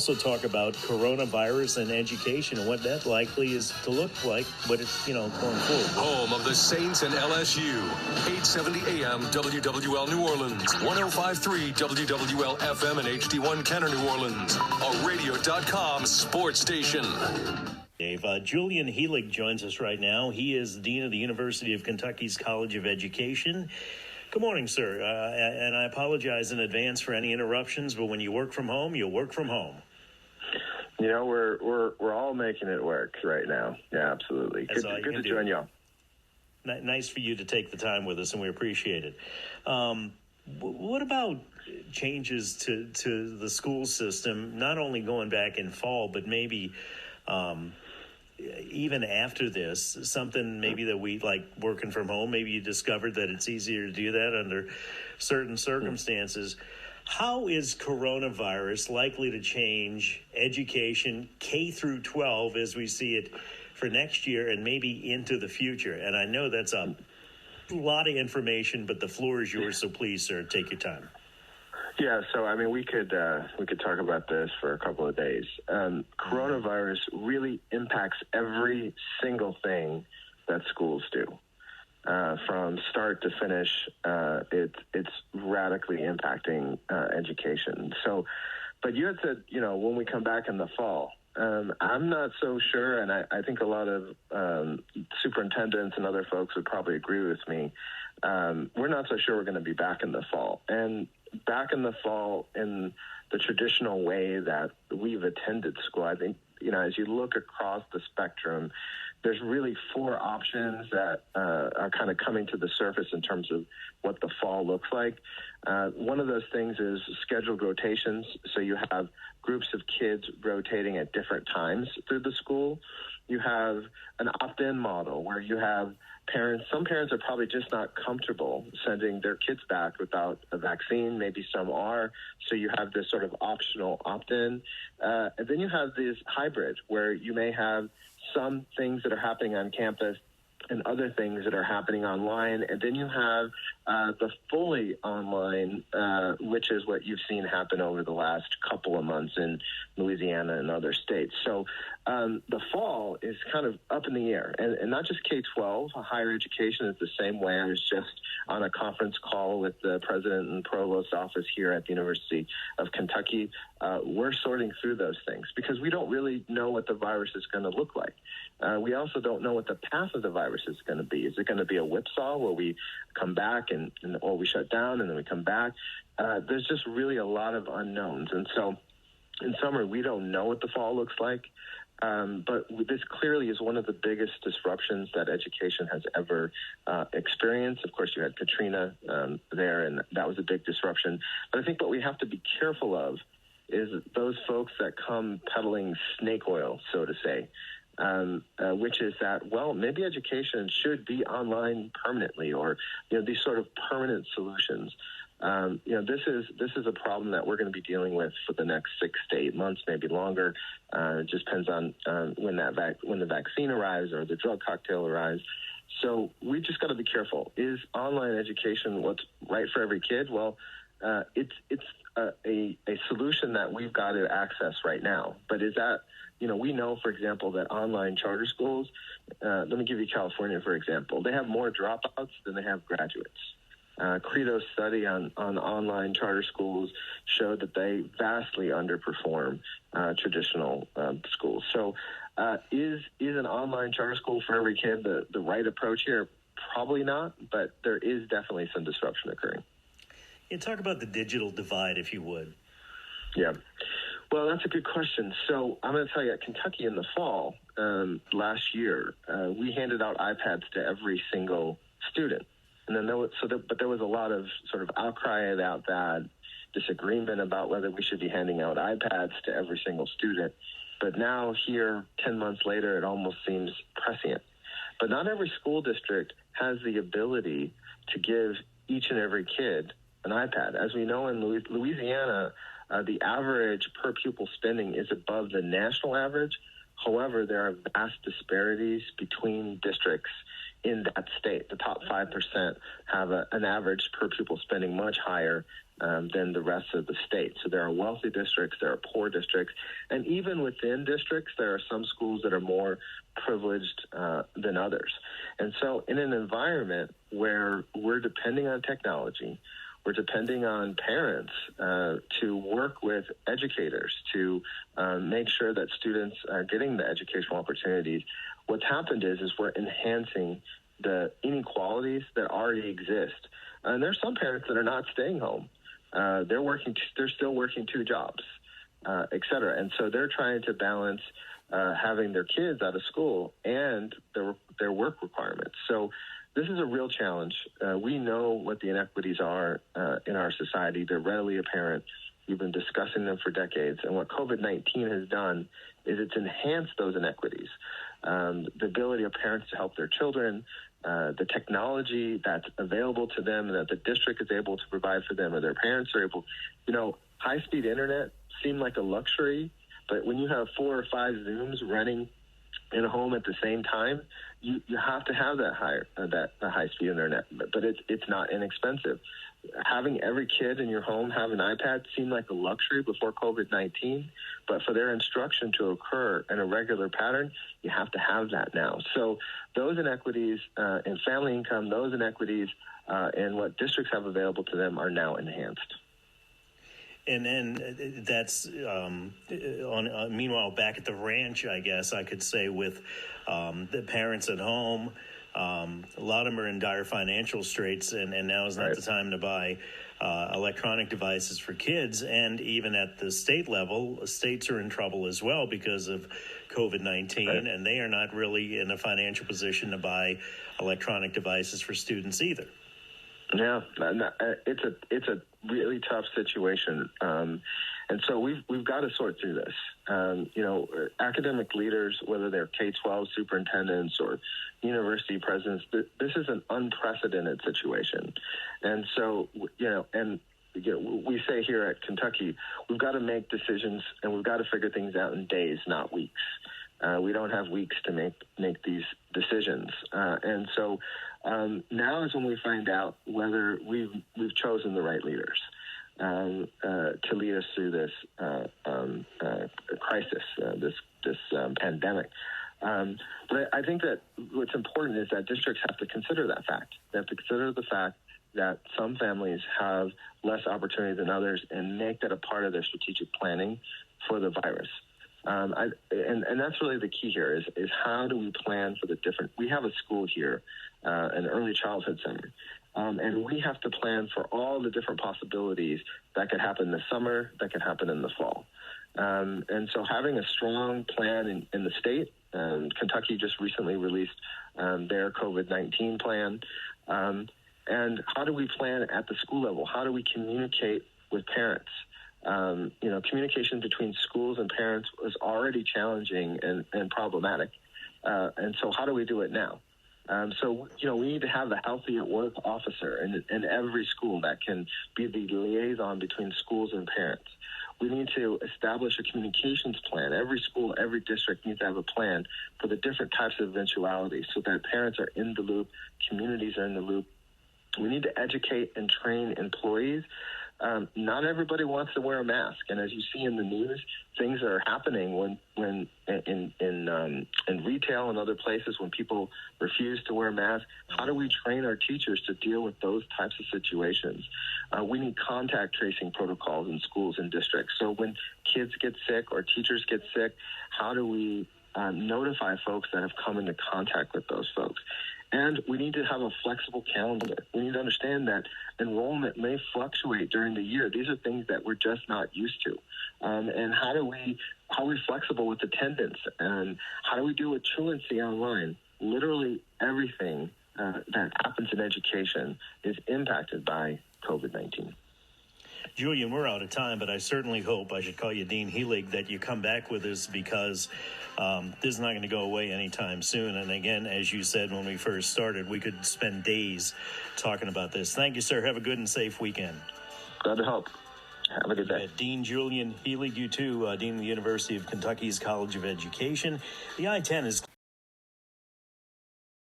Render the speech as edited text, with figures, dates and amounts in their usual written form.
Also talk about coronavirus and education and what that likely is to look like, what it's, going forward. Home of the Saints and LSU. 870 AM WWL New Orleans. 105.3 WWL FM and HD1 Kenner New Orleans. A radio.com sports station. Dave, Julian Healig joins us right now. He is the Dean of the University of Kentucky's College of Education. Good morning, sir. And I apologize in advance for any interruptions, but when you work from home, you work from home. We're all making it work right now. Yeah, absolutely. Good to join y'all. Nice for you to take the time with us, and we appreciate it. What about changes to the school system, not only going back in fall, but maybe even after this, something maybe that we like working from home, maybe you discovered that it's easier to do that under certain circumstances. How is coronavirus likely to change education K through 12 as we see it for next year and maybe into the future? And I know that's a lot of information, but the floor is yours, so please, sir, take your time. Yeah, so we could talk about this for a couple of days. Coronavirus really impacts every single thing that schools do. From start to finish, it's radically impacting education. So, but you had said, when we come back in the fall, I'm not so sure, and I think a lot of superintendents and other folks would probably agree with me. We're not so sure we're going to be back in the fall. And back in the fall in the traditional way that we've attended school, I think, as you look across the spectrum, there's really four options that are kind of coming to the surface in terms of what the fall looks like. One of those things is scheduled rotations. So you have groups of kids rotating at different times through the school. You have an opt-in model where you have parents. Some parents are probably just not comfortable sending their kids back without a vaccine. Maybe some are. So you have this sort of optional opt-in. And then you have this hybrid where you may have some things that are happening on campus and other things that are happening online. And then you have the fully online, which is what you've seen happen over the last couple of months in Louisiana and other states. So the fall is kind of up in the air. And not just K-12, higher education is the same way. I was just on a conference call with the president and provost office here at the University of Kentucky. We're sorting through those things because we don't really know what the virus is going to look like. We also don't know what the path of the virus is going to be. Is it going to be a whipsaw where we come back or we shut down and then we come back? There's just really a lot of unknowns. And so in summary, we don't know what the fall looks like. But this clearly is one of the biggest disruptions that education has ever experienced. Of course, you had Katrina there, and that was a big disruption. But I think what we have to be careful of is those folks that come peddling snake oil, so to say, which is that, well, maybe education should be online permanently, or these sort of permanent solutions. This is a problem that we're going to be dealing with for the next 6 to 8 months, maybe longer. It just depends on when the vaccine arrives or the drug cocktail arrives. So we just got to be careful. Is online education what's right for every kid? Well, it's a solution that we've got to access right now. But is that, we know, for example, that online charter schools, let me give you California, for example, they have more dropouts than they have graduates. Credo's study on online charter schools showed that they vastly underperform traditional schools. So is an online charter school for every kid the right approach here? Probably not, but there is definitely some disruption occurring. Talk about the digital divide, if you would. Yeah. Well, that's a good question. So I'm going to tell you, at Kentucky in the fall last year, we handed out iPads to every single student. And then there was a lot of sort of outcry about that, disagreement about whether we should be handing out iPads to every single student. But now here, 10 months later, it almost seems prescient. But not every school district has the ability to give each and every kid an iPad. As we know, in Louisiana, the average per pupil spending is above the national average. However, there are vast disparities between districts in that state. The top 5% have an average per pupil spending much higher than the rest of the state. So there are wealthy districts, there are poor districts, and even within districts, there are some schools that are more privileged than others. And so in an environment where we're depending on technology, we're depending on parents to work with educators to make sure that students are getting the educational opportunities. What's happened is we're enhancing the inequalities that already exist. And there's some parents that are not staying home. They're still working 2 jobs, et cetera. And so they're trying to balance having their kids out of school and their work requirements. So this is a real challenge. We know what the inequities are in our society. They're readily apparent. We've been discussing them for decades. And what COVID-19 has done is it's enhanced those inequities. The ability of parents to help their children, the technology that's available to them and that the district is able to provide for them, or their parents are able, high-speed internet seemed like a luxury, but when you have 4 or 5 Zooms running in a home at the same time, you have to have that high-speed internet, but it's not inexpensive. Having every kid in your home have an iPad seemed like a luxury before COVID-19, but for their instruction to occur in a regular pattern, you have to have that now. So those inequities in family income, those inequities in what districts have available to them are now enhanced. And then that's meanwhile, back at the ranch, I guess I could say, with the parents at home, a lot of them are in dire financial straits, and now is not the time to buy electronic devices for kids. And even at the state level, states are in trouble as well because of COVID-19, and they are not really in a financial position to buy electronic devices for students either. Yeah, it's a really tough situation, and so we've got to sort through this. Academic leaders, whether they're K-12 superintendents or university presidents, this is an unprecedented situation, and so we say here at Kentucky, we've got to make decisions and we've got to figure things out in days, not weeks. We don't have weeks to make these decisions, and so. Now is when we find out whether we've chosen the right leaders to lead us through this crisis, this pandemic. But I think that what's important is that districts have to consider that fact. They have to consider the fact that some families have less opportunity than others and make that a part of their strategic planning for the virus. And that's really the key here is how do we plan for the different. We have a school here, an early childhood center, and we have to plan for all the different possibilities that could happen this summer, that could happen in the fall. And so having a strong plan in the state, Kentucky just recently released their COVID-19 plan. And how do we plan at the school level? How do we communicate with parents? Communication between schools and parents was already challenging and problematic. And so how do we do it now? We need to have a healthy at work officer in every school that can be the liaison between schools and parents. We need to establish a communications plan. Every school, every district needs to have a plan for the different types of eventualities so that parents are in the loop, communities are in the loop. We need to educate and train employees. Not everybody wants to wear a mask, and as you see in the news, things are happening when in retail and other places when people refuse to wear masks. How do we train our teachers to deal with those types of situations? We need contact tracing protocols in schools and districts. So when kids get sick or teachers get sick, how do we notify folks that have come into contact with those folks? And we need to have a flexible calendar. We need to understand that enrollment may fluctuate during the year. These are things that we're just not used to. And how are we flexible with attendance? And how do we do with truancy online? Literally everything that happens in education is impacted by COVID-19. Julian, we're out of time, but I certainly hope, I should call you Dean Healig, that you come back with us because this is not going to go away anytime soon. And again, as you said when we first started, we could spend days talking about this. Thank you, sir. Have a good and safe weekend. Glad to help. Have a good day. Dean Julian Healig, you too, Dean of the University of Kentucky's College of Education. The I-10 is